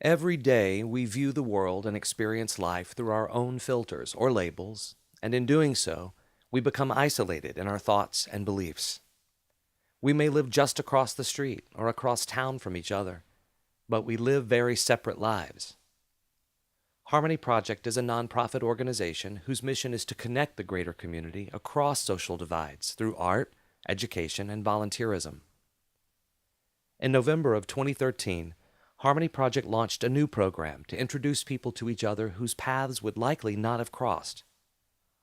Every day, we view the world and experience life through our own filters or labels, and in doing so, we become isolated in our thoughts and beliefs. We may live just across the street or across town from each other, but we live very separate lives. Harmony Project is a nonprofit organization whose mission is to connect the greater community across social divides through art, education, and volunteerism. In November of 2013, Harmony Project launched a new program to introduce people to each other whose paths would likely not have crossed.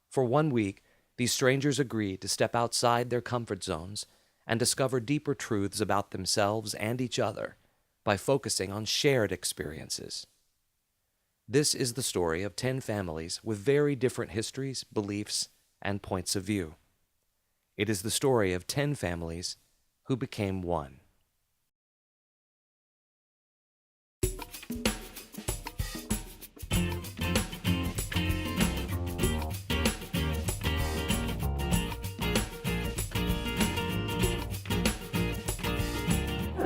For 1 week, these strangers agreed to step outside their comfort zones and discover deeper truths about themselves and each other by focusing on shared experiences. This is the story of 10 families with very different histories, beliefs, and points of view. It is the story of 10 families who became one.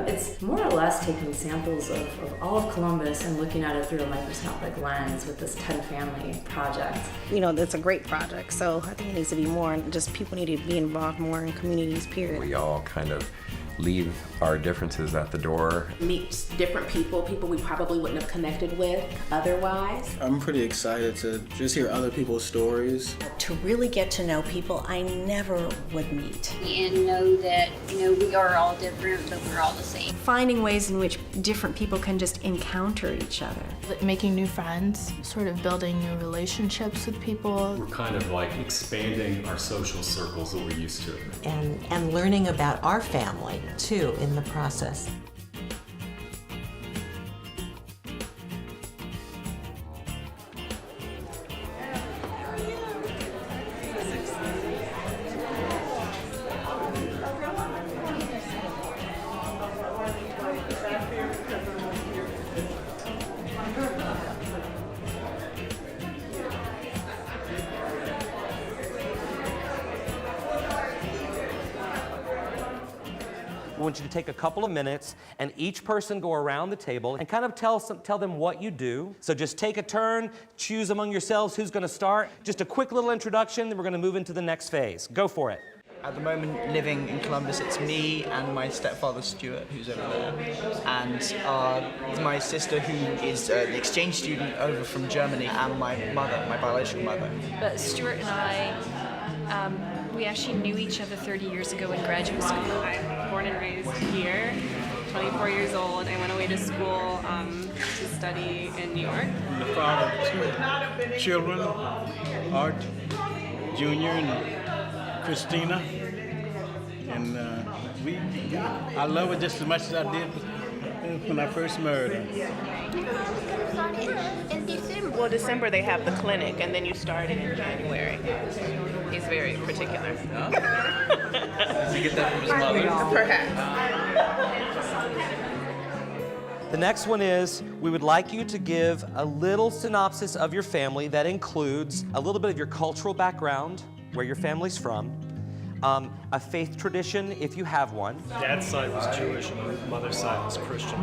It's more or less taking samples of all of Columbus and looking at it through a microscopic lens with this 10 family project. You know, it's a great project, so I think it needs to be more, and just people need to be involved more in communities, period. We all kind of leave our differences at the door. Meet different people we probably wouldn't have connected with otherwise. I'm pretty excited to just hear other people's stories. To really get to know people I never would meet. And know that, we are all different, but we're all the same. Finding ways in which different people can just encounter each other. Making new friends, sort of building new relationships with people. We're kind of like expanding our social circles that we're used to. And learning about our family, too, in the process. I want you to take a couple of minutes and each person go around the table and kind of tell them what you do. So just take a turn, choose among yourselves who's going to start. Just a quick little introduction, then we're going to move into the next phase. Go for it. At the moment, living in Columbus, it's me and my stepfather, Stuart, who's over there, and my sister, who is an exchange student over from Germany, and my mother, my biological mother. But Stuart and I, we actually knew each other 30 years ago in graduate school. I'm born and raised here, 24 years old. I went away to school to study in New York. I'm the father of 2 children, Art Jr. and Christina. And I love her just as much as I did when I first married her. In December. Well, December they have the clinic, and then you start in January. He's very particular. Does he get that from his mother? Perhaps. The next one is, we would like you to give a little synopsis of your family that includes a little bit of your cultural background, where your family's from, a faith tradition, if you have one. Dad's side was Jewish and mother's side was Christian.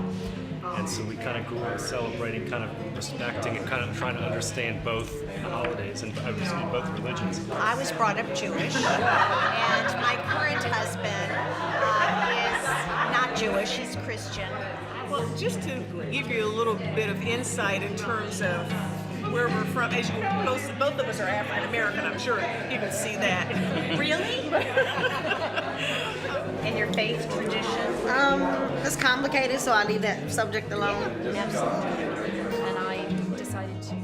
And so we kind of grew up celebrating, kind of respecting, and kind of trying to understand both holidays and obviously both religions. I was brought up Jewish, and my current husband is not Jewish, he's Christian. Well, just to give you a little bit of insight in terms of where we're from, as you both of us are African American, I'm sure you can see that. Really? And your faith tradition? It's complicated, so I leave that subject alone. Absolutely. And I decided to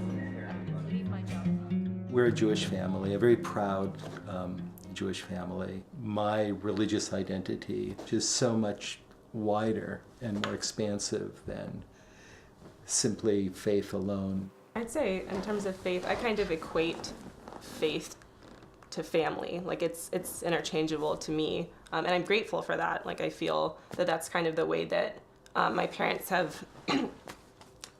leave my job. We're a Jewish family, a very proud Jewish family. My religious identity is so much wider and more expansive than simply faith alone. I'd say in terms of faith, I kind of equate faith to family. Like it's interchangeable to me, and I'm grateful for that. Like I feel that that's kind of the way that my parents have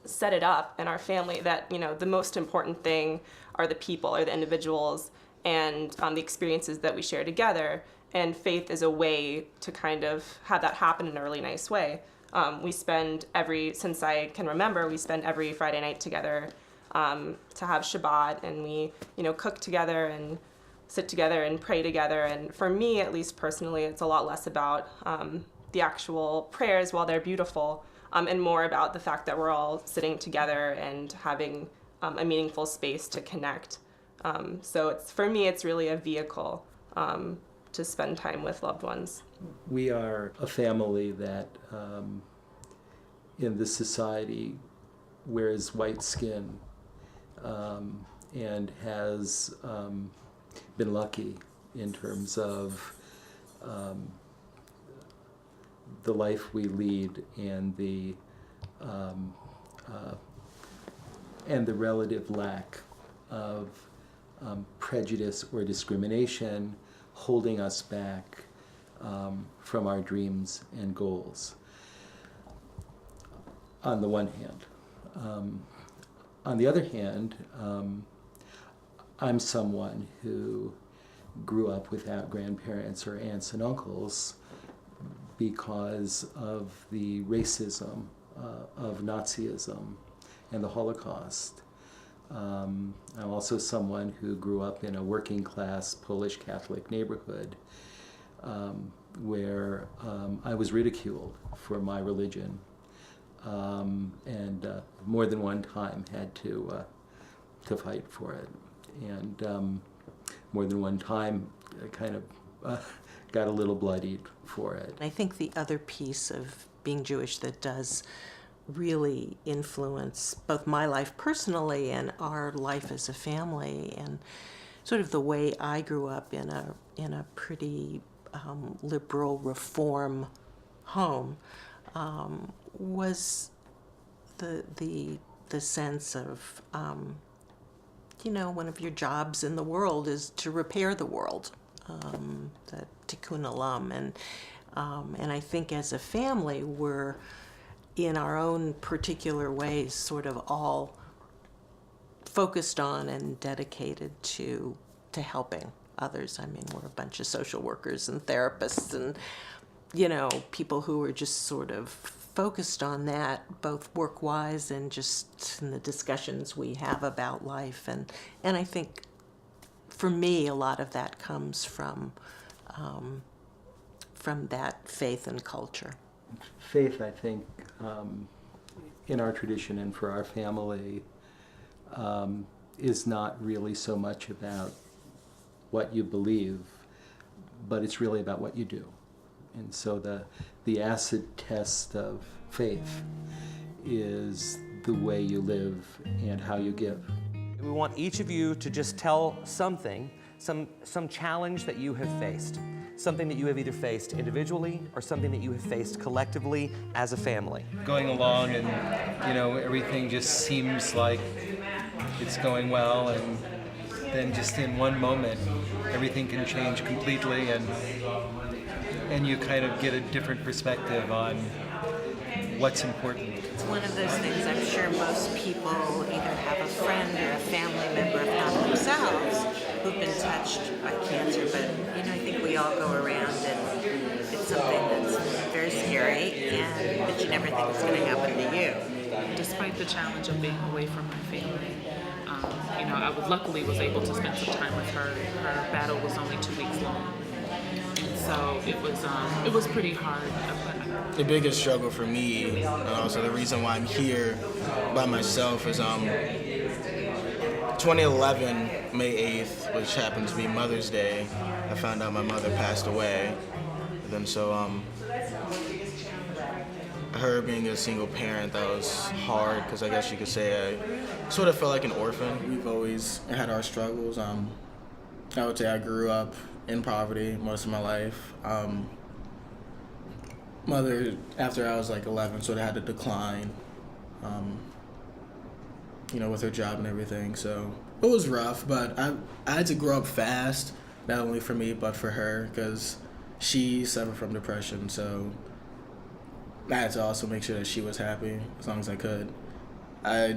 set it up in our family. That the most important thing are the people, or the individuals, and the experiences that we share together. And faith is a way to kind of have that happen in a really nice way. Since I can remember, we spend every Friday night together to have Shabbat, and we, cook together and sit together and pray together. And for me, at least personally, it's a lot less about the actual prayers, while they're beautiful, and more about the fact that we're all sitting together and having a meaningful space to connect. So for me, it's really a vehicle to spend time with loved ones. We are a family that in this society wears white skin and has been lucky in terms of the life we lead and the relative lack of prejudice or discrimination holding us back from our dreams and goals, on the one hand. On the other hand, I'm someone who grew up without grandparents or aunts and uncles because of the racism of Nazism and the Holocaust. I'm also someone who grew up in a working class Polish Catholic neighborhood where I was ridiculed for my religion, and more than one time had to fight for it, and more than one time kind of got a little bloodied for it. I think the other piece of being Jewish that does really influence both my life personally and our life as a family, and sort of the way I grew up in a pretty liberal reform home, was the sense of one of your jobs in the world is to repair the world, the tikkun olam, and I think as a family we're in our own particular ways sort of all focused on and dedicated to helping others. I mean, we're a bunch of social workers and therapists and, people who are just sort of focused on that, both work-wise and just in the discussions we have about life. And I think for me, a lot of that comes from that faith and culture. Faith, I think, in our tradition and for our family, is not really so much about what you believe, but it's really about what you do. And so the acid test of faith is the way you live and how you give. We want each of you to just tell something, some challenge that you have faced. Something that you have either faced individually or something that you have faced collectively as a family. Going along and, everything just seems like it's going well, and then just in one moment, everything can change completely, and you kind of get a different perspective on what's important. It's one of those things I'm sure most people either have a friend or a family member, if not themselves, who've been touched by cancer, but I think we all go around and it's something that's very scary, but you never think it's going to happen to you. Despite the challenge of being away from my family, I luckily was able to spend some time with her. Her battle was only 2 weeks long, and so it was pretty hard. The biggest struggle for me, and also the reason why I'm here by myself, is 2011, May 8th, which happened to be Mother's Day, I found out my mother passed away. And then her being a single parent, that was hard, because I guess you could say I sort of felt like an orphan. We've always had our struggles. I would say I grew up in poverty most of my life. Mother, after I was like 11, sort of had to decline, with her job and everything. So it was rough, but I had to grow up fast, not only for me, but for her, because she suffered from depression. So I had to also make sure that she was happy as long as I could. I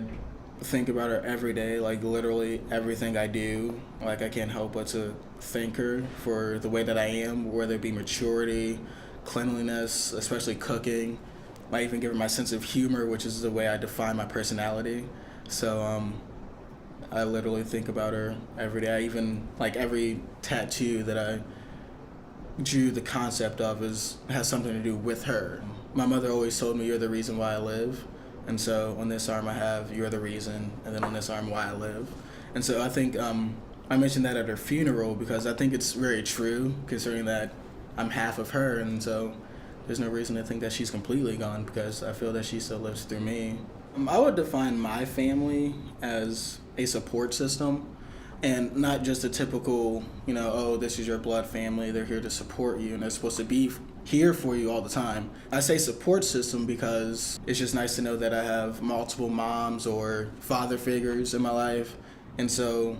think about her every day, like literally everything I do. Like I can't help but to thank her for the way that I am, whether it be maturity, cleanliness, especially cooking. I even give her my sense of humor, which is the way I define my personality. So I literally think about her every day. I even, like, every tattoo that I drew the concept of has something to do with her. My mother always told me, "You're the reason why I live." And so on this arm I have "You're the reason," and then on this arm "Why I live." And so I think I mentioned that at her funeral because I think it's very true, considering that I'm half of her, and so there's no reason to think that she's completely gone because I feel that she still lives through me. I would define my family as a support system, and not just a typical, oh, this is your blood family, they're here to support you, and they're supposed to be here for you all the time. I say support system because it's just nice to know that I have multiple moms or father figures in my life, and so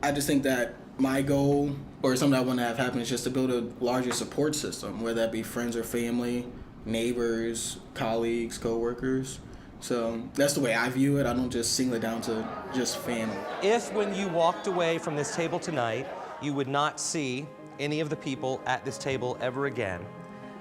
I just think that my goal, or something I want to have happen, is just to build a larger support system, whether that be friends or family, neighbors, colleagues, co-workers. So that's the way I view it. I don't just single it down to just family. If when you walked away from this table tonight, you would not see any of the people at this table ever again,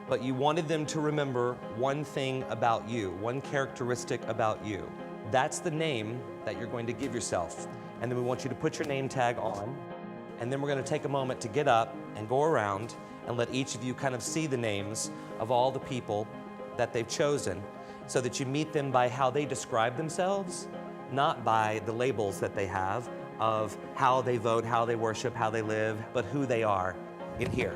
but you wanted them to remember one thing about you, one characteristic about you, that's the name that you're going to give yourself. And then we want you to put your name tag on, and then we're going to take a moment to get up and go around and let each of you kind of see the names of all the people that they've chosen, so that you meet them by how they describe themselves, not by the labels that they have of how they vote, how they worship, how they live, but who they are in here.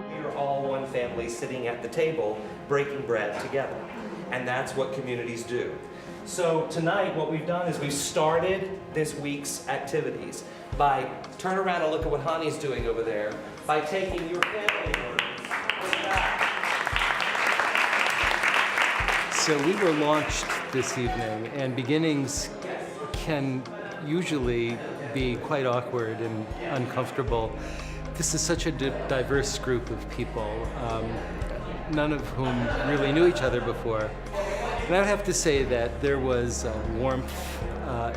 We are all one family sitting at the table, breaking bread together. And that's what communities do. So tonight, what we've done is we've started this week's activities by, turn around and look at what Hani's doing over there, by taking your family words. So we were launched this evening, and beginnings can usually be quite awkward and uncomfortable. This is such a diverse group of people, none of whom really knew each other before. And I would have to say that there was a warmth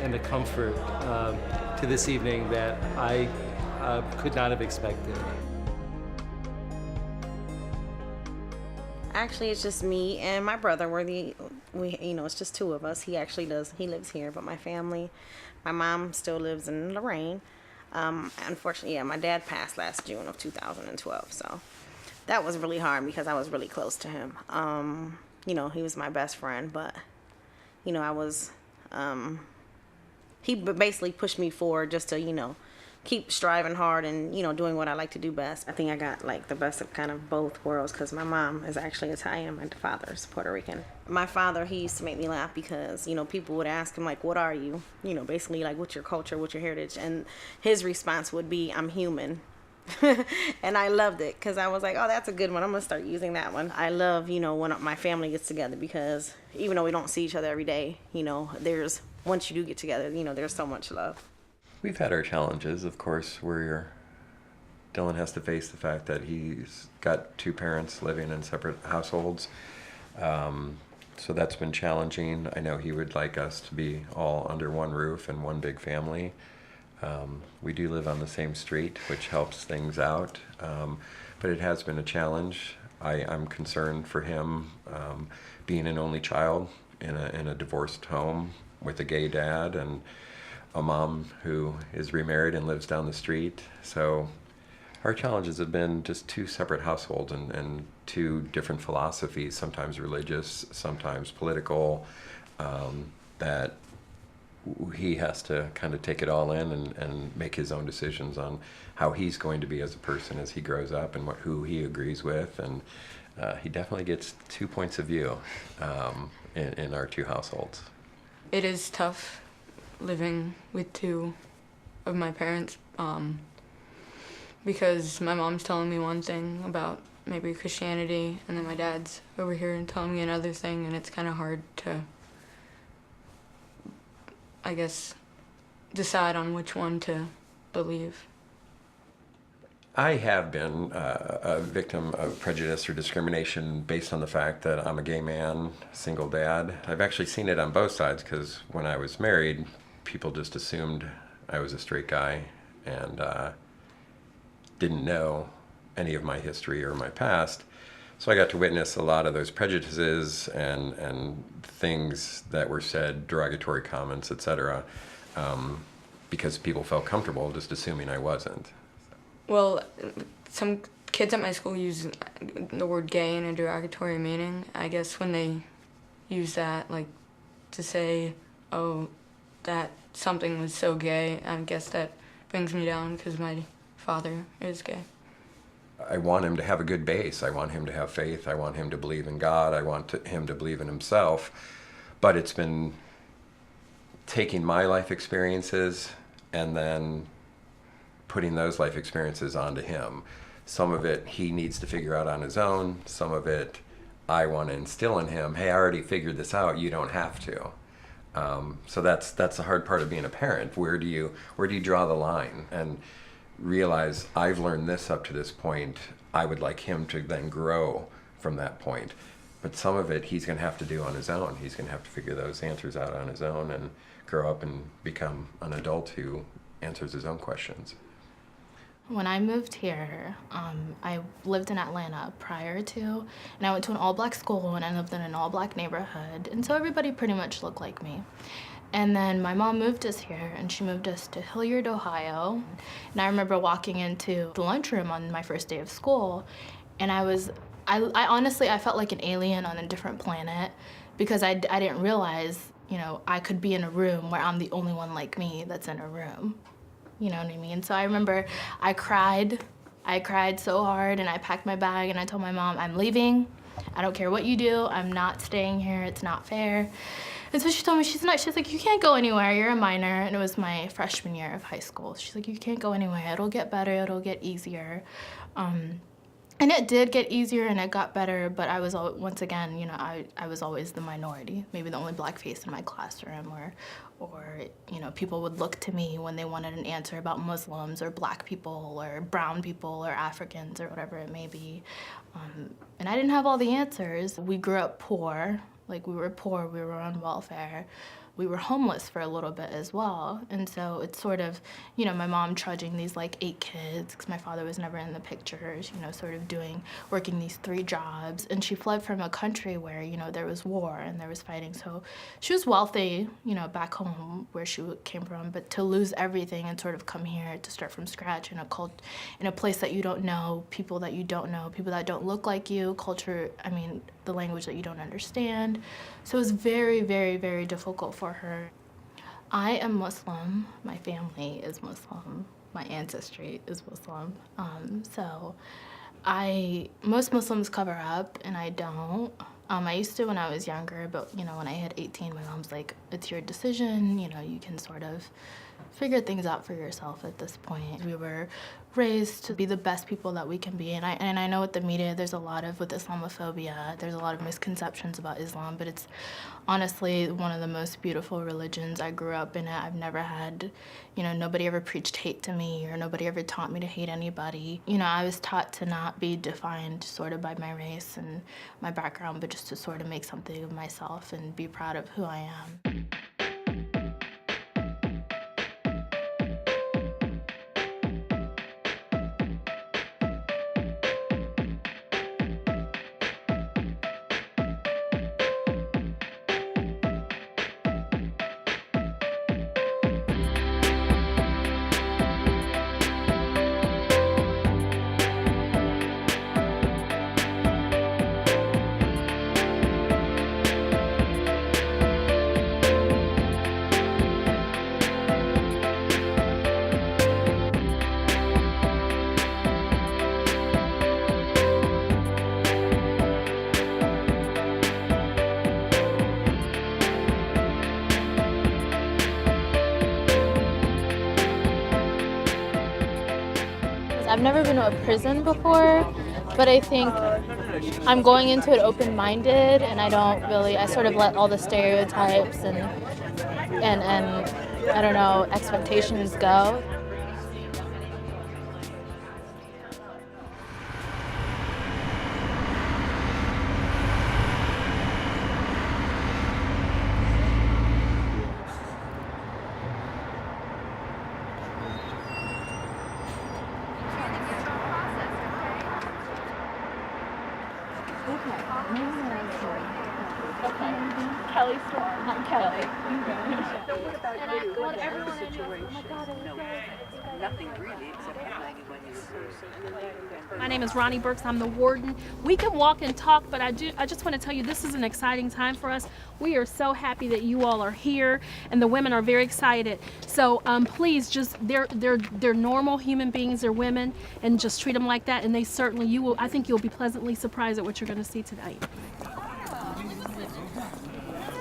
and a comfort to this evening that I could not have expected. Actually, it's just me and my brother. It's just two of us. He lives here, but my family, my mom still lives in Lorraine. Unfortunately, my dad passed last June of 2012, so that was really hard because I was really close to him. He was my best friend, but, he basically pushed me forward just to, keep striving hard and, doing what I like to do best. I think I got, the best of kind of both worlds because my mom is actually Italian and my father's Puerto Rican. My father, he used to make me laugh because, people would ask him, what are you? Basically, what's your culture, what's your heritage? And his response would be, I'm human. And I loved it because I was like, oh, that's a good one. I'm going to start using that one. I love, when my family gets together because even though we don't see each other every day, once you do get together, there's so much love. We've had our challenges, of course, where Dylan has to face the fact that he's got two parents living in separate households. So that's been challenging. I know he would like us to be all under one roof and one big family. We do live on the same street, which helps things out, but it has been a challenge. I'm concerned for him being an only child in a divorced home with a gay dad and a mom who is remarried and lives down the street. So our challenges have been just two separate households and two different philosophies, sometimes religious, sometimes political, that he has to kind of take it all in and make his own decisions on how he's going to be as a person as he grows up and who he agrees with. And he definitely gets 2 points of view in our two households. It is tough living with two of my parents because my mom's telling me one thing about maybe Christianity and then my dad's over here and telling me another thing, and it's kind of hard to, I guess, decide on which one to believe. I have been a victim of prejudice or discrimination based on the fact that I'm a gay man, single dad. I've actually seen it on both sides because when I was married, people just assumed I was a straight guy and didn't know any of my history or my past. So I got to witness a lot of those prejudices and things that were said, derogatory comments, etc., because people felt comfortable just assuming I wasn't. Well, some kids at my school use the word gay in a derogatory meaning. I guess when they use that, like, to say, oh, that something was so gay, I guess that brings me down because my father is gay. I want him to have a good base. I want him to have faith. I want him to believe in God. I want him to believe in himself. But it's been taking my life experiences and then putting those life experiences onto him. Some of it he needs to figure out on his own. Some of it I want to instill in him. Hey, I already figured this out. You don't have to. So that's the hard part of being a parent. Where do you draw the line and realize I've learned this up to this point. I would like him to then grow from that point. But some of it he's going to have to do on his own. He's going to have to figure those answers out on his own and grow up and become an adult who answers his own questions. When I moved here, I lived in Atlanta prior to, and I went to an all-black school, and I lived in an all-black neighborhood, and so everybody pretty much looked like me. And then my mom moved us here, and she moved us to Hilliard, Ohio. And I remember walking into the lunchroom on my first day of school, and I honestly, I felt like an alien on a different planet because I didn't realize, I could be in a room where I'm the only one like me that's in a room. You know what I mean? So I remember I cried so hard, and I packed my bag, and I told my mom, I'm leaving. I don't care what you do. I'm not staying here. It's not fair. And so she told me, she's like, you can't go anywhere. You're a minor. And it was my freshman year of high school. She's like, you can't go anywhere. It'll get better. It'll get easier. And it did get easier, and it got better, but I was, once again, I was always the minority, maybe the only black face in my classroom, or people would look to me when they wanted an answer about Muslims or black people or brown people or Africans or whatever it may be. And I didn't have all the answers. We grew up poor. Like, we were poor, we were on welfare. We were homeless for a little bit as well. And so it's sort of, my mom trudging these 8 kids, because my father was never in the pictures, sort of working these 3 jobs. And she fled from a country where, there was war and there was fighting. So she was wealthy, back home where she came from, but to lose everything and sort of come here to start from scratch in a place that you don't know, people that you don't know, people that don't look like you, culture, the language that you don't understand. So it was very, very, very difficult for her. I am Muslim. My family is Muslim. My ancestry is Muslim. So most Muslims cover up, and I don't. I used to when I was younger, but when I hit 18, my mom's like, it's your decision, you can sort of figure things out for yourself at this point. We were raised to be the best people that we can be, and I know with the media there's a lot of, with Islamophobia, there's a lot of misconceptions about Islam, but it's honestly one of the most beautiful religions. I grew up in it. I've never had, nobody ever preached hate to me, or nobody ever taught me to hate anybody. I was taught to not be defined sort of by my race and my background, but just to sort of make something of myself and be proud of who I am. I've never been to a prison before, but I think I'm going into it open-minded, and I sort of let all the stereotypes and I don't know, expectations go. Okay. Kelly Storm. I'm Kelly. So what about everyone situation? Nothing really except hanging on your purse. My name is Ronnie Burks. I'm the warden. We can walk and talk, but I just want to tell you this is an exciting time for us. We are so happy that you all are here, and the women are very excited. So please, just they're normal human beings. They're women, and just treat them like that. And they certainly I think you'll be pleasantly surprised at what you're going to see tonight.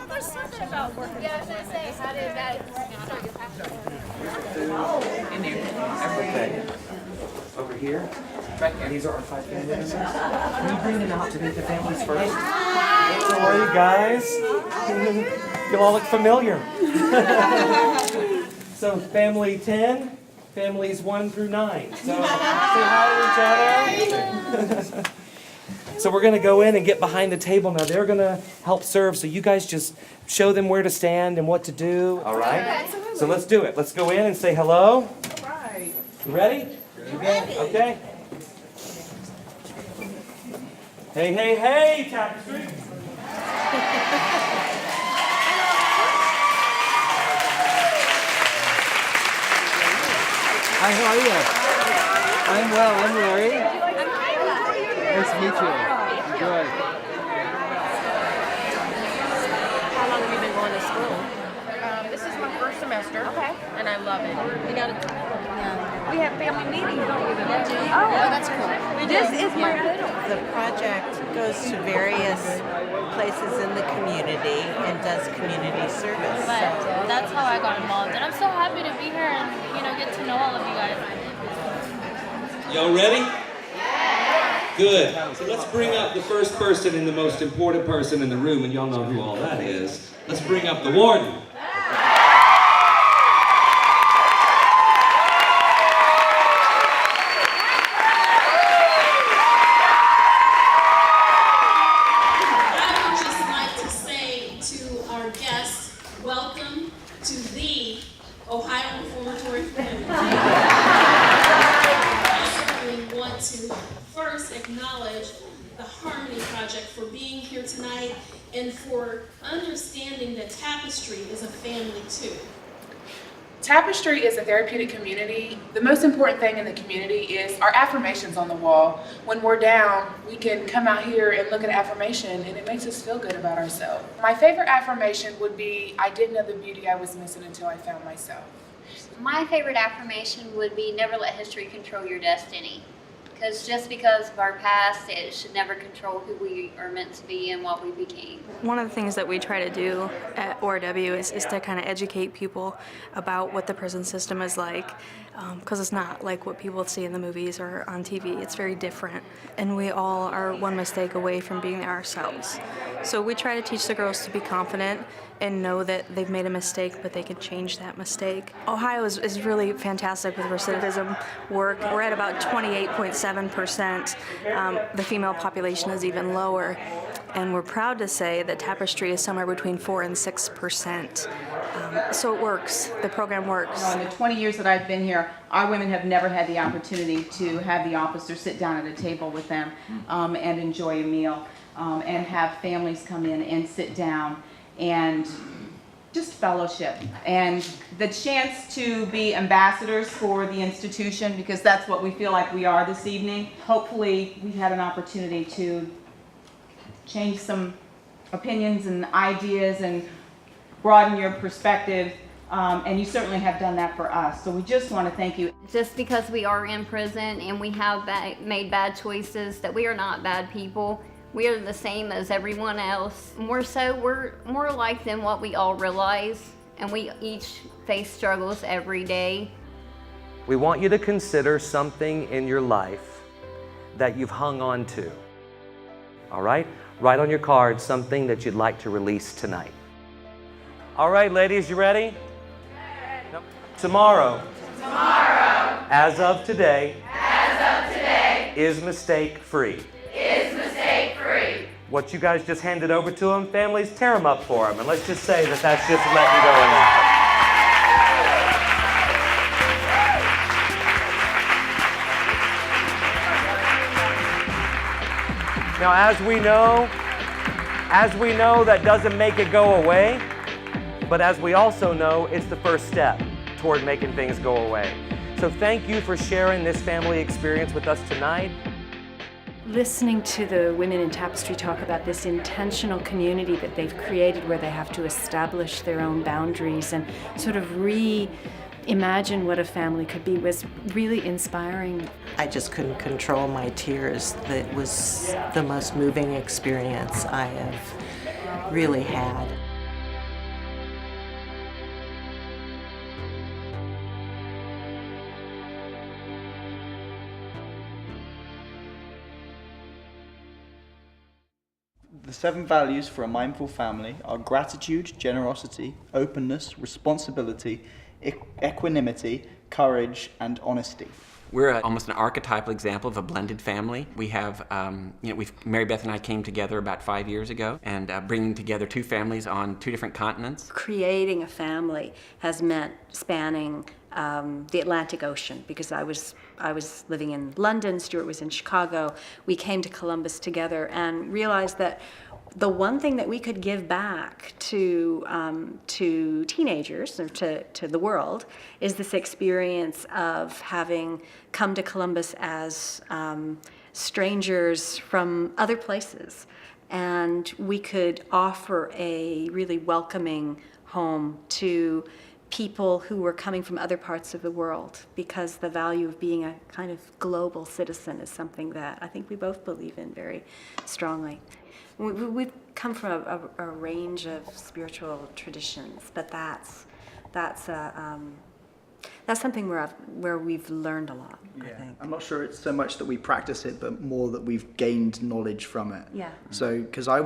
There's something about working. Yeah, I was going to say, how did that start your passion? Okay. Over here. Right here. These are our 5 family members. Can you bring them out to meet the families first? How are you guys? You all look familiar. So family 10, families 1 through 9. So say hi to each other. So we're going to go in and get behind the table now. They're going to help serve. So you guys just show them where to stand and what to do. All right? So let's do it. Let's go in and say hello. All right. You ready? Ready. Okay. Hey, hey, hey, tapestry. Hi, how are you? I'm well. I'm Larry. Nice to meet you. Enjoy. How long have you been going to school? This is my first semester. Okay. And I love it. We got We have family meetings, don't we? Oh, that's cool. This is my little. The project goes to various places in the community and does community service. But that's how I got involved, and I'm so happy to be here and get to know all of you guys. Y'all ready? Good. So let's bring up the first person and the most important person in the room, and y'all know who all that is. Let's bring up the warden. Welcome to the Ohio Reformatory Family. I certainly want to first acknowledge the Harmony Project for being here tonight and for understanding that Tapestry is a family too. Tapestry is a therapeutic community. The most important thing in the community is our affirmations on the wall. When we're down, we can come out here and look at an affirmation and it makes us feel good about ourselves. My favorite affirmation would be, I didn't know the beauty I was missing until I found myself. My favorite affirmation would be never let history control your destiny. Because just because of our past, it should never control who we are meant to be and what we became. One of the things that we try to do at ORW is to kind of educate people about what the prison system is like, because it's not like what people see in the movies or on TV. It's very different, and we all are one mistake away from being there ourselves. So we try to teach the girls to be confident and know that they've made a mistake, but they can change that mistake. Ohio is really fantastic with recidivism work. We're at about 28.7%. The female population is even lower. And we're proud to say that Tapestry is somewhere between 4 and 6%. So it works. The program works. In the 20 years that I've been here, our women have never had the opportunity to have the officer sit down at a table with them and enjoy a meal and have families come in and sit down and just fellowship and the chance to be ambassadors for the institution, because that's what we feel like we are this evening. Hopefully we've had an opportunity to change some opinions and ideas and broaden your perspective, and you certainly have done that for us. So we just want to thank you. Just because we are in prison and we have made bad choices, that we are not bad people. We are the same as everyone else. We're more alike than what we all realize, and we each face struggles every day. We want you to consider something in your life that you've hung on to. All right? Write on your card something that you'd like to release tonight. All right, ladies, you ready? Tomorrow. As of today. Is mistake-free. What you guys just handed over to them, families, tear them up for them. And let's just say that that's just letting go of that. Now, as we know, that doesn't make it go away, but as we also know, it's the first step toward making things go away. So thank you for sharing this family experience with us tonight. Listening to the women in Tapestry talk about this intentional community that they've created where they have to establish their own boundaries and sort of reimagine what a family could be was really inspiring. I just couldn't control my tears. It was the most moving experience I have really had. The 7 values for a mindful family are gratitude, generosity, openness, responsibility, equanimity, courage, and honesty. We're almost an archetypal example of a blended family. We have, Mary Beth and I came together about 5 years ago, and bringing together 2 families on 2 different continents. Creating a family has meant spanning the Atlantic Ocean, because I was living in London, Stuart was in Chicago. We came to Columbus together and realized that the one thing that we could give back to teenagers, or to the world, is this experience of having come to Columbus as strangers from other places. And we could offer a really welcoming home to people who were coming from other parts of the world, because the value of being a kind of global citizen is something that I think we both believe in very strongly. We've come from a range of spiritual traditions, but that's something where we've learned a lot. Yeah. I think. I'm not sure it's so much that we practice it, but more that we've gained knowledge from it. Yeah. So, because I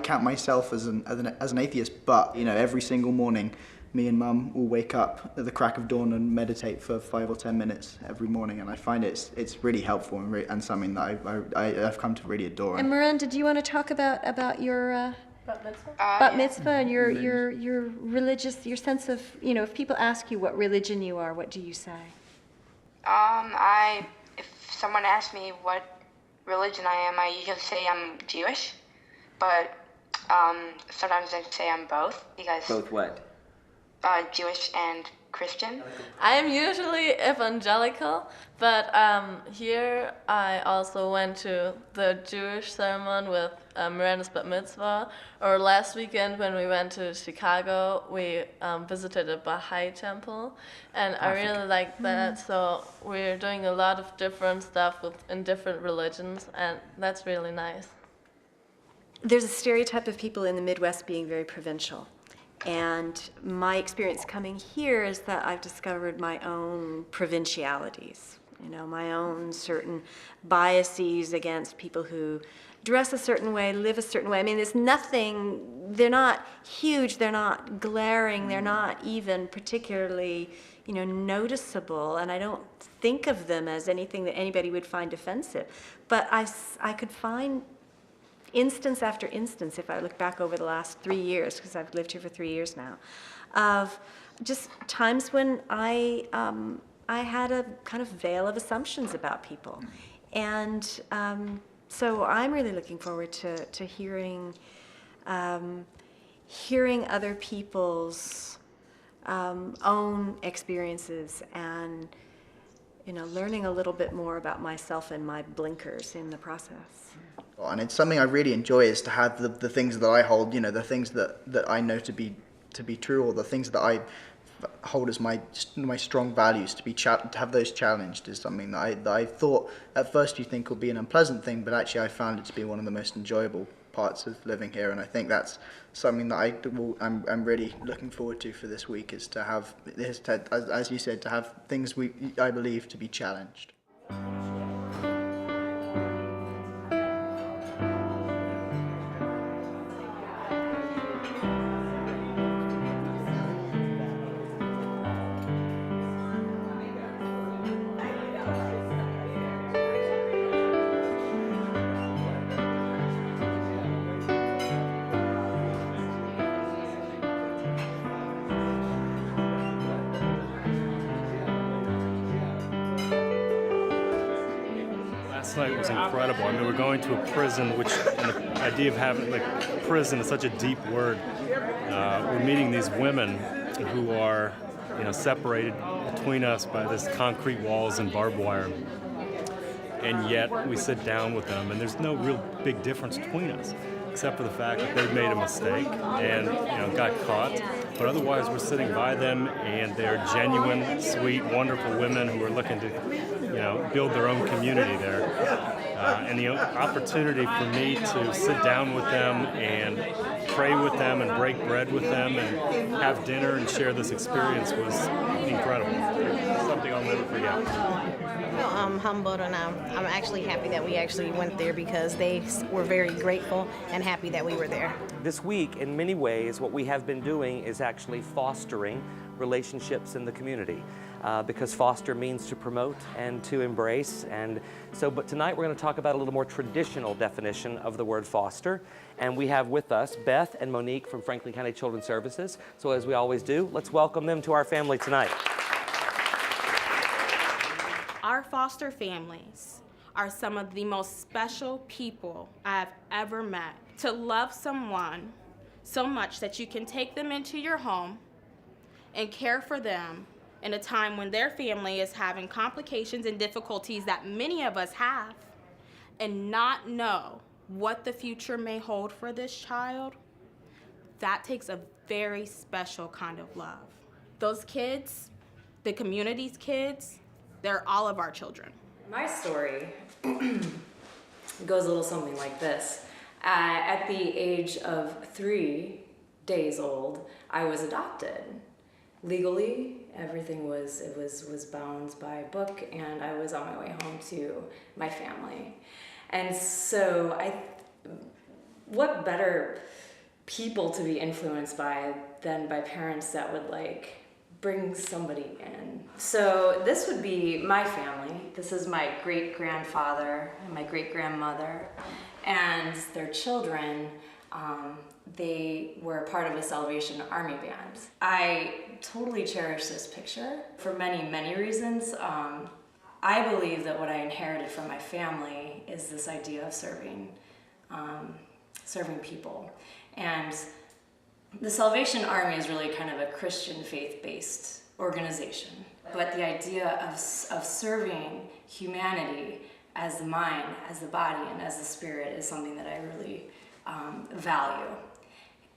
count myself as an atheist, but every single morning, me and Mum will wake up at the crack of dawn and meditate for 5 or 10 minutes every morning, and I find it's really helpful and something that I've come to really adore. And Miranda, do you want to talk about your bat mitzvah and your religious, your sense of, if people ask you what religion you are, what do you say? If someone asks me what religion I am, I usually say I'm Jewish, but sometimes I say I'm both, because Both what? Jewish and Christian. I'm usually evangelical, but here I also went to the Jewish ceremony with Miranda's bat mitzvah. Or last weekend when we went to Chicago, we visited a Baha'i temple, and I really liked that. So we're doing a lot of different stuff in different religions, and that's really nice. There's a stereotype of people in the Midwest being very provincial. And my experience coming here is that I've discovered my own provincialities, my own certain biases against people who dress a certain way, live a certain way. I mean, they're not huge, they're not glaring, they're not even particularly, noticeable, and I don't think of them as anything that anybody would find offensive. But I could find instance after instance, if I look back over the last 3 years, because I've lived here for 3 years now, of just times when I had a kind of veil of assumptions about people. And so I'm really looking forward to hearing other people's own experiences and learning a little bit more about myself and my blinkers in the process. And it's something I really enjoy, is to have the things that I hold, the things that I know to be true, or the things that I hold as my strong values, to have those challenged is something that I thought at first you think would be an unpleasant thing, but actually I found it to be one of the most enjoyable parts of living here, and I think that's something that I'm really looking forward to for this week, is to have, as you said, to have things I believe to be challenged. last night was incredible. I mean, we're going to a prison, which, and the idea of having, like, prison is such a deep word. We're meeting these women who are, separated between us by this concrete walls and barbed wire. And yet we sit down with them, and there's no real big difference between us, except for the fact that they've made a mistake and got caught. But otherwise, we're sitting by them, and they're genuine, sweet, wonderful women who are looking to, build their own community there. And the opportunity for me to sit down with them and pray with them and break bread with them and have dinner and share this experience was incredible. Something I'll never forget. I'm humbled, and I'm actually happy that we actually went there because they were very grateful and happy that we were there. This week, in many ways, what we have been doing is actually fostering relationships in the community. Because foster means to promote and to embrace. And so, but tonight we're going to talk about a little more traditional definition of the word foster. And we have with us Beth and Monique from Franklin County Children's Services. So as we always do, let's welcome them to our family tonight. Our foster families are some of the most special people I've ever met. To love someone so much that you can take them into your home and care for them in a time when their family is having complications and difficulties that many of us have, and not know what the future may hold for this child, that takes a very special kind of love. Those kids, the community's kids, they're all of our children. My story goes a little something like this. At the age of 3 days old, I was adopted. Legally, everything was bound by book, and I was on my way home to my family. And so what better people to be influenced by than by parents that would bring somebody in. So this would be my family. This is my great-grandfather and my great-grandmother and their children. They were part of a Salvation Army band. I totally cherish this picture for many, many reasons. I believe that what I inherited from my family is this idea of serving people. And the Salvation Army is really kind of a Christian faith-based organization. But the idea of serving humanity as the mind, as the body, and as the spirit is something that I really value.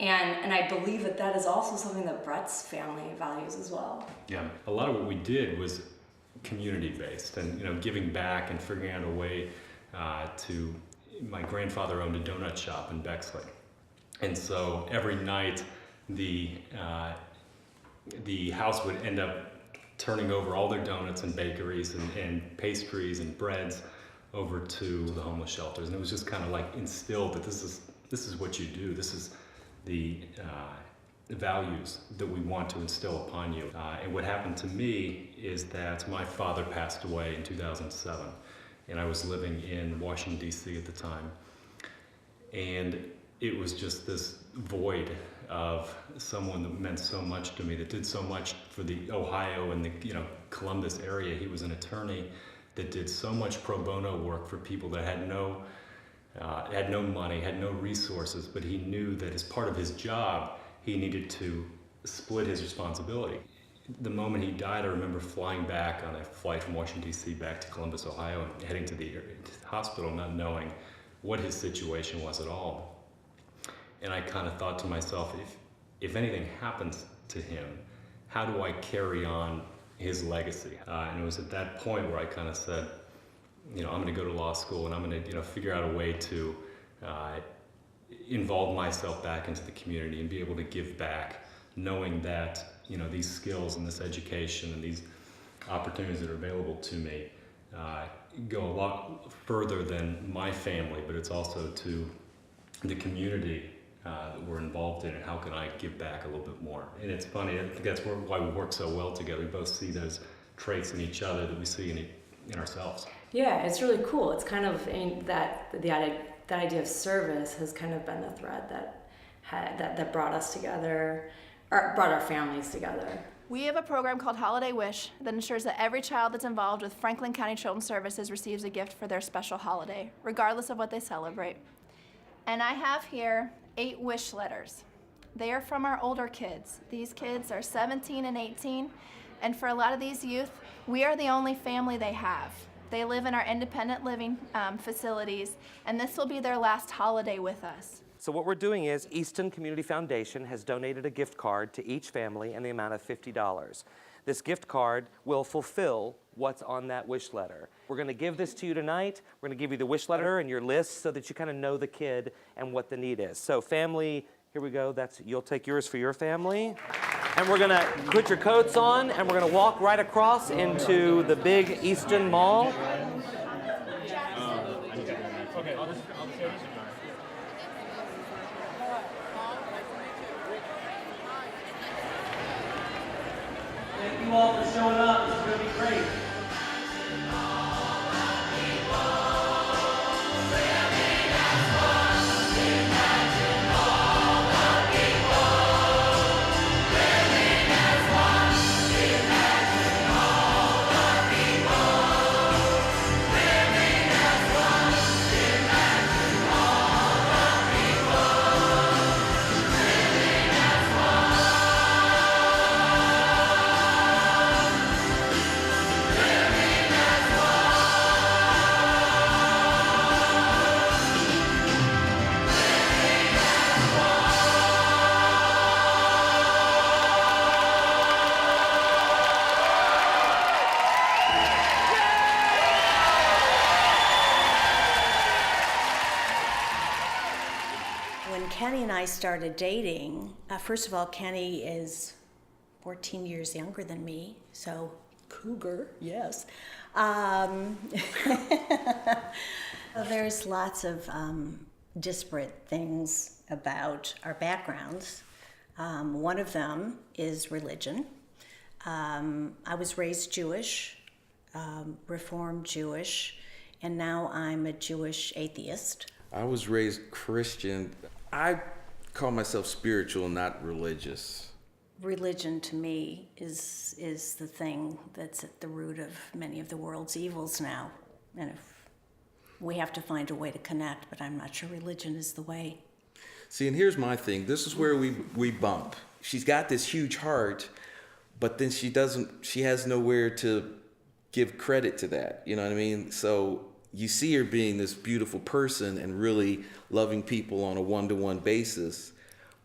And I believe that is also something that Brett's family values as well. Yeah, a lot of what we did was community-based and giving back and figuring out a way to. My grandfather owned a donut shop in Bexley, and so every night the house would end up turning over all their donuts and bakeries and pastries and breads over to the homeless shelters, and it was just kind of instilled that this is what you do. This is the values that we want to instill upon you. And what happened to me is that my father passed away in 2007, and I was living in Washington, D.C. at the time. And it was just this void of someone that meant so much to me, that did so much for the Ohio and the Columbus area. He was an attorney that did so much pro bono work for people that had no money, had no resources, but he knew that as part of his job, he needed to split his responsibility. The moment he died, I remember flying back on a flight from Washington, D.C. back to Columbus, Ohio, and heading to the hospital, not knowing what his situation was at all. And I kind of thought to myself, if anything happens to him, how do I carry on his legacy? And it was at that point where I kind of said, I'm going to go to law school, and I'm going to figure out a way to involve myself back into the community and be able to give back, knowing that these skills and this education and these opportunities that are available to me go a lot further than my family, but it's also to the community that we're involved in, and how can I give back a little bit more. And it's funny, I think that's why we work so well together. We both see those traits in each other that we see in ourselves. Yeah, it's really cool. It's kind of that idea of service has kind of been the thread that brought us together, or brought our families together. We have a program called Holiday Wish that ensures that every child that's involved with Franklin County Children's Services receives a gift for their special holiday, regardless of what they celebrate. And I have here 8 wish letters. They are from our older kids. These kids are 17 and 18, and for a lot of these youth, we are the only family they have. They live in our independent living facilities, and this will be their last holiday with us. So what we're doing is Easton Community Foundation has donated a gift card to each family in the amount of $50. This gift card will fulfill what's on that wish letter. We're going to give this to you tonight. We're going to give you the wish letter and your list so that you kind of know the kid and what the need is. So family, here we go. You'll take yours for your family. And we're going to put your coats on and we're going to walk right across into the big Easton Mall. Thank you all for showing up. This is going to be great. Kenny and I started dating, first of all, Kenny is 14 years younger than me, so cougar, yes. There's lots of disparate things about our backgrounds. One of them is religion. I was raised Jewish, Reformed Jewish, and now I'm a Jewish atheist. I was raised Christian. I call myself spiritual, not religious. Religion to me is the thing that's at the root of many of the world's evils now. And if we have to find a way to connect, but I'm not sure religion is the way. See, and here's my thing. This is where we bump. She's got this huge heart, but then she has nowhere to give credit to that. You know what I mean? So you see her being this beautiful person and really loving people on a one-to-one basis,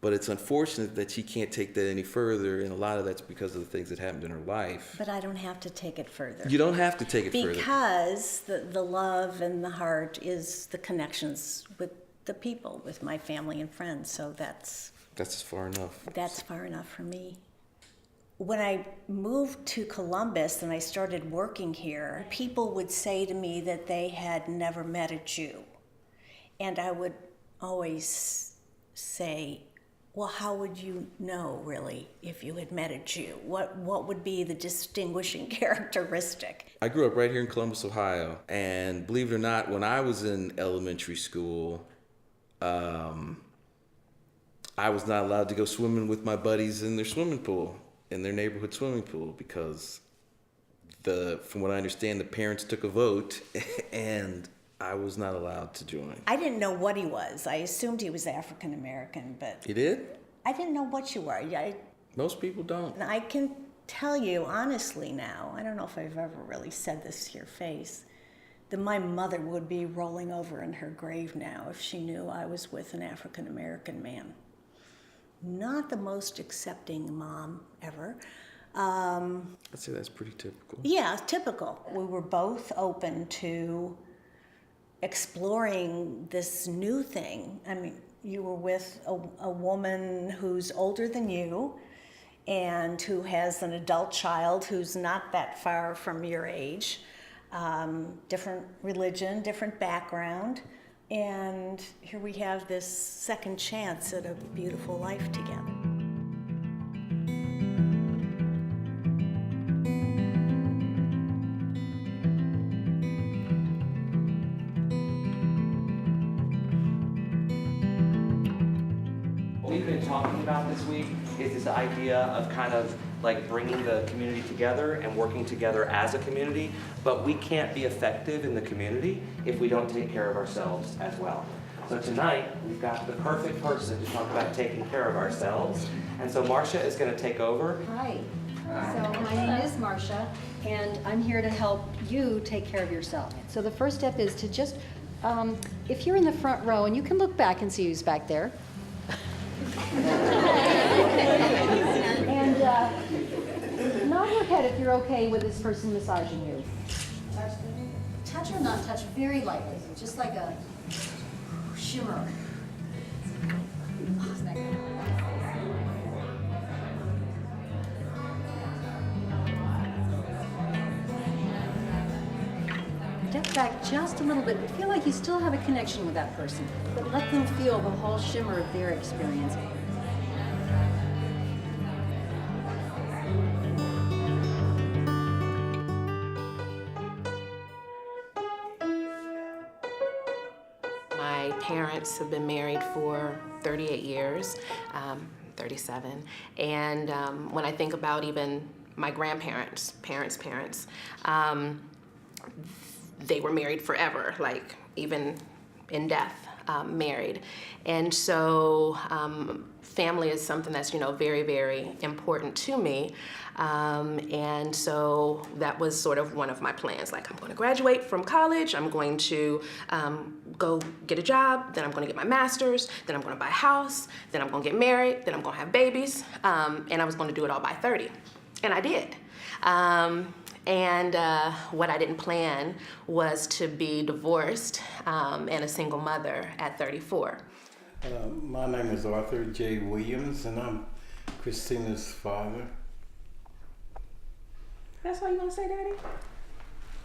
but it's unfortunate that she can't take that any further, and a lot of that's because of the things that happened in her life. But I don't have to take it further. You don't have to take it further. Because the love and the heart is the connections with the people, with my family and friends, so that's far enough. That's far enough for me. When I moved to Columbus and I started working here, people would say to me that they had never met a Jew. And I would always say, well, how would you know, really, if you had met a Jew? What would be the distinguishing characteristic? I grew up right here in Columbus, Ohio. And believe it or not, when I was in elementary school, I was not allowed to go swimming with my buddies in their swimming pool. In their neighborhood swimming pool, because from what I understand, the parents took a vote and I was not allowed to join. I didn't know what he was. I assumed he was African American, but You did? I didn't know what you were. Most people don't. I can tell you honestly now, I don't know if I've ever really said this to your face, that my mother would be rolling over in her grave now if she knew I was with an African American man. Not the most accepting mom ever. I'd say that's pretty typical. Yeah, typical. We were both open to exploring this new thing. I mean, you were with a woman who's older than you and who has an adult child who's not that far from your age. Different religion, different background. And here we have this second chance at a beautiful life together. What we've been talking about this week is this idea of kind of like bringing the community together and working together as a community, but we can't be effective in the community if we don't take care of ourselves as well. So tonight, we've got the perfect person to talk about taking care of ourselves. And so Marcia is going to take over. Hi. So my name is Marcia, and I'm here to help you take care of yourself. So the first step is to just, if you're in the front row, and you can look back and see who's back there. And nod your head if you're okay with this person massaging you. Touch or not touch, very lightly, just like a shimmer. Step back just a little bit. Feel like you still have a connection with that person, but let them feel the whole shimmer of their experience. My parents have been married for 38 years, 37, and when I think about even my grandparents, parents, they were married forever, like even in death, married. And so family is something that's, very, very important to me. And so that was sort of one of my plans. Like, I'm going to graduate from college, I'm going to go get a job, then I'm going to get my master's, then I'm going to buy a house, then I'm going to get married, then I'm going to have babies, and I was going to do it all by 30. And I did. And what I didn't plan was to be divorced and a single mother at 34. My name is Arthur J. Williams, and I'm Christina's father. That's all you want to say, Daddy?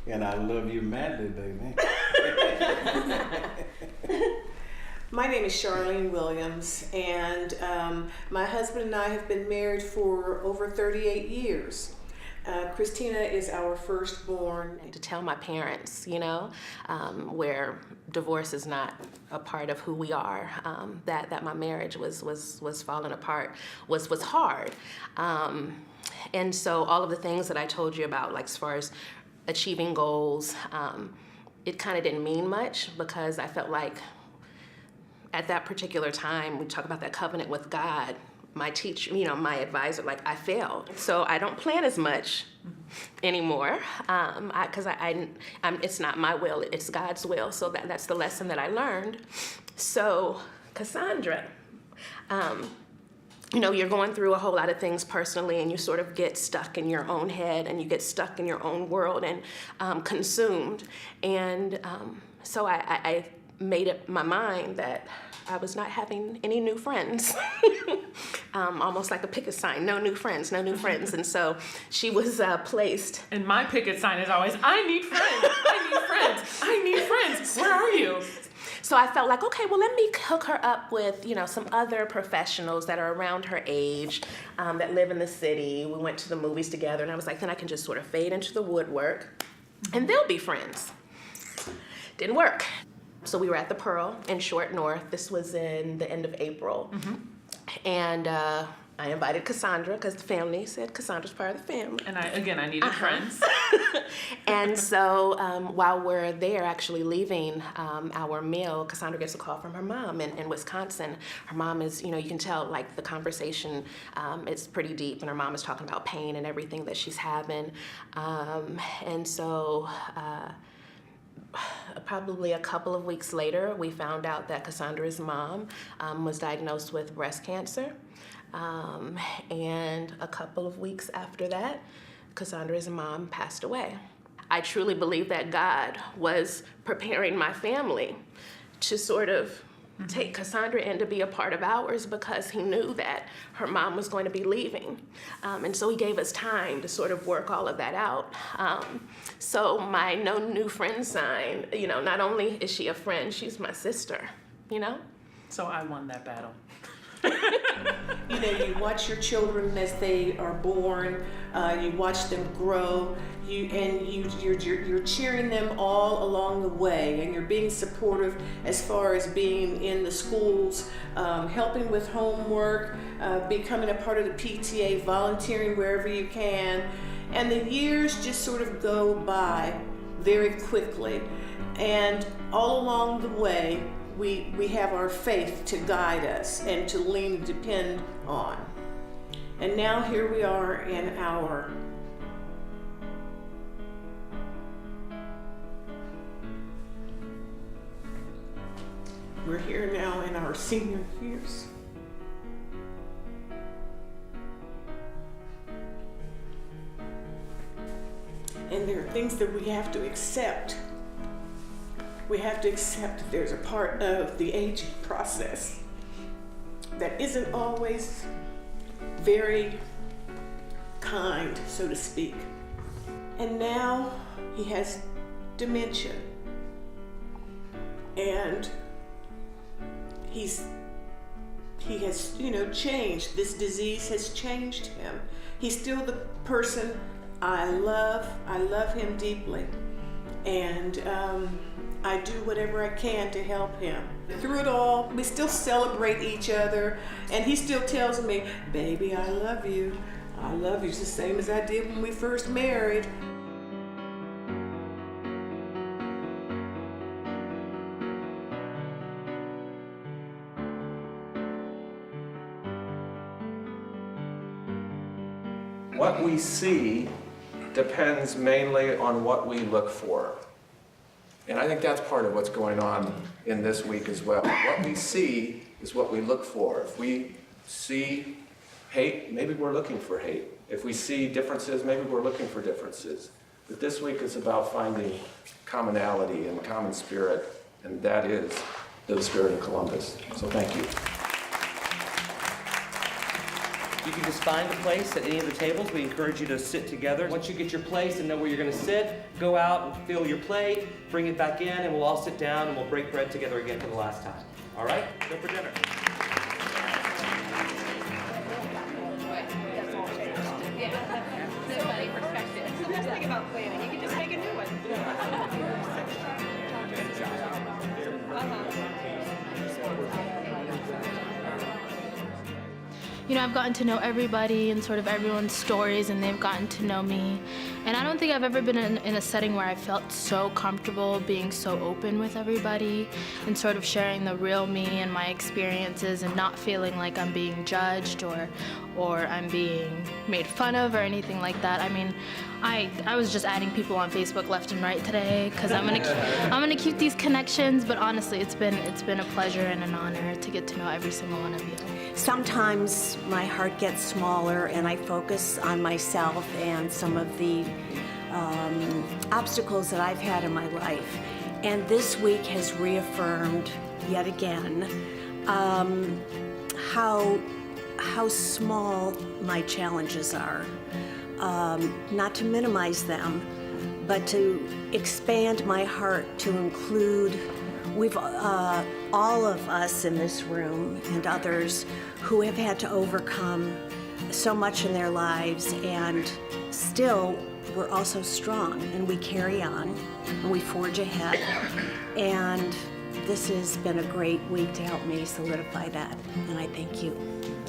And I love you madly, baby. My name is Charlene Williams, and my husband and I have been married for over 38 years. Christina is our firstborn. And to tell my parents, where divorce is not a part of who we are, that my marriage was falling apart, was hard. And so all of the things that I told you about, like as far as achieving goals, it kind of didn't mean much because I felt like at that particular time, we talk about that covenant with God, my teacher, my advisor, like I failed. So I don't plan as much anymore because it's not my will, it's God's will. So that's the lesson that I learned. So Cassandra, you're going through a whole lot of things personally, and you sort of get stuck in your own head, and you get stuck in your own world and consumed. And so I made up my mind that I was not having any new friends. Almost like a picket sign, no new friends, no new friends. And so she was placed. And my picket sign is always, I need friends, I need friends, I need friends, where are you? So I felt like, okay, well, let me hook her up with, some other professionals that are around her age, that live in the city. We went to the movies together, and I was like, then I can just sort of fade into the woodwork, and they'll be friends. Didn't work. So we were at the Pearl in Short North. This was in the end of April. Mm-hmm. And I invited Cassandra because the family said Cassandra's part of the family. And I needed friends. And so while we're there actually leaving our meal, Cassandra gets a call from her mom in Wisconsin. Her mom is, you can tell like the conversation, it's pretty deep, and her mom is talking about pain and everything that she's having. And so probably a couple of weeks later, we found out that Cassandra's mom was diagnosed with breast cancer. And a couple of weeks after that, Cassandra's mom passed away. I truly believe that God was preparing my family to sort of take Cassandra in to be a part of ours because he knew that her mom was going to be leaving. And so he gave us time to sort of work all of that out. So my no new friend sign, not only is she a friend, she's my sister, So I won that battle. You know, you watch your children as they are born, you watch them grow, you're cheering them all along the way, and you're being supportive as far as being in the schools, helping with homework, becoming a part of the PTA, volunteering wherever you can. And the years just sort of go by very quickly. And all along the way, we have our faith to guide us and to lean and depend on. And now here we are in we're here now in our senior years. And there are things that we have to accept. We have to accept that there's a part of the aging process that isn't always very kind, so to speak. And now he has dementia. And he has, changed. This disease has changed him. He's still the person I love him deeply, and I do whatever I can to help him. Through it all, we still celebrate each other, and he still tells me, baby, I love you. I love you the same as I did when we first married. What we see depends mainly on what we look for. And I think that's part of what's going on in this week as well. What we see is what we look for. If we see hate, maybe we're looking for hate. If we see differences, maybe we're looking for differences. But this week is about finding commonality and common spirit, and that is the spirit of Columbus. So thank you. You can just find a place at any of the tables. We encourage you to sit together. Once you get your place and know where you're going to sit, go out and fill your plate, bring it back in, and we'll all sit down and we'll break bread together again for the last time. All right? Go for dinner. That's the best thing about planning. You can just make a new one. You know, I've gotten to know everybody and sort of everyone's stories, and they've gotten to know me. And I don't think I've ever been in a setting where I felt so comfortable being so open with everybody and sort of sharing the real me and my experiences and not feeling like I'm being judged or I'm being made fun of or anything like that. I mean, I was just adding people on Facebook left and right today because I'm gonna keep these connections. But honestly, it's been a pleasure and an honor to get to know every single one of you. Sometimes my heart gets smaller and I focus on myself and some of the obstacles that I've had in my life. And this week has reaffirmed yet again how small my challenges are. Not to minimize them, but to expand my heart to include all of us in this room and others who have had to overcome so much in their lives, and still we're also strong and we carry on and we forge ahead. And this has been a great week to help me solidify that, and I thank you.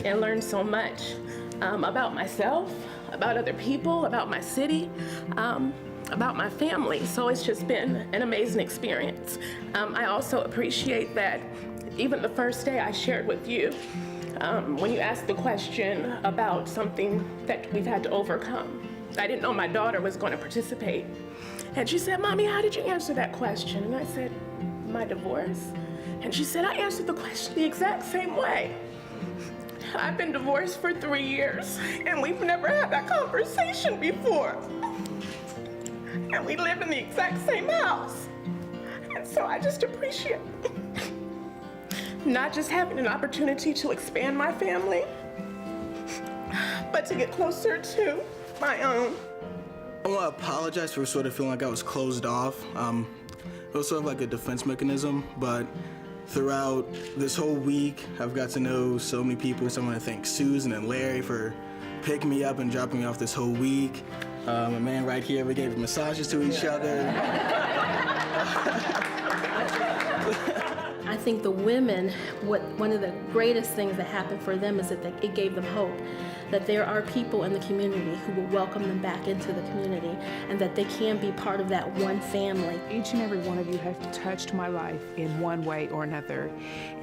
And learn so much about myself, about other people, about my city, about my family. So it's just been an amazing experience. I also appreciate that even the first day I shared with you, when you asked the question about something that we've had to overcome. I didn't know my daughter was going to participate. And she said, Mommy, how did you answer that question? And I said, my divorce. And she said, I answered the question the exact same way. I've been divorced for 3 years, and we've never had that conversation before. And we live in the exact same house. And so I just appreciate not just having an opportunity to expand my family, but to get closer to my own. I want to apologize for sort of feeling like I was closed off. It was sort of like a defense mechanism, but throughout this whole week, I've got to know so many people. So I want to thank Susan and Larry for picking me up and dropping me off this whole week. My man right here, we gave massages to each other. I think the women, one of the greatest things that happened for them is that it gave them hope, that there are people in the community who will welcome them back into the community, and that they can be part of that one family. Each and every one of you have touched my life in one way or another.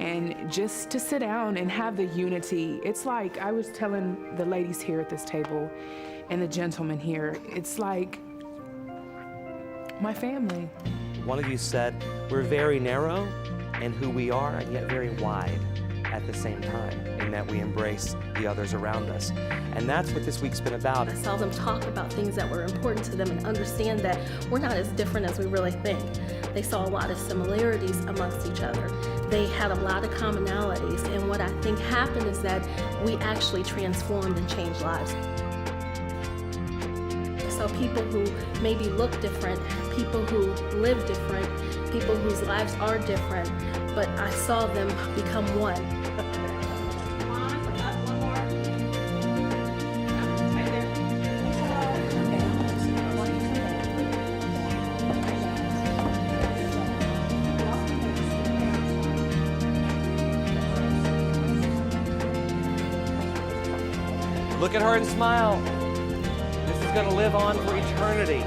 And just to sit down and have the unity, it's like I was telling the ladies here at this table and the gentlemen here, it's like my family. One of you said, we're very narrow in who we are and yet very wide at the same time, in that we embrace the others around us. And that's what this week's been about. I saw them talk about things that were important to them and understand that we're not as different as we really think. They saw a lot of similarities amongst each other. They had a lot of commonalities, and what I think happened is that we actually transformed and changed lives. So people who maybe look different, people who live different, people whose lives are different, but I saw them become one. Look at her and smile. This is going to live on for eternity.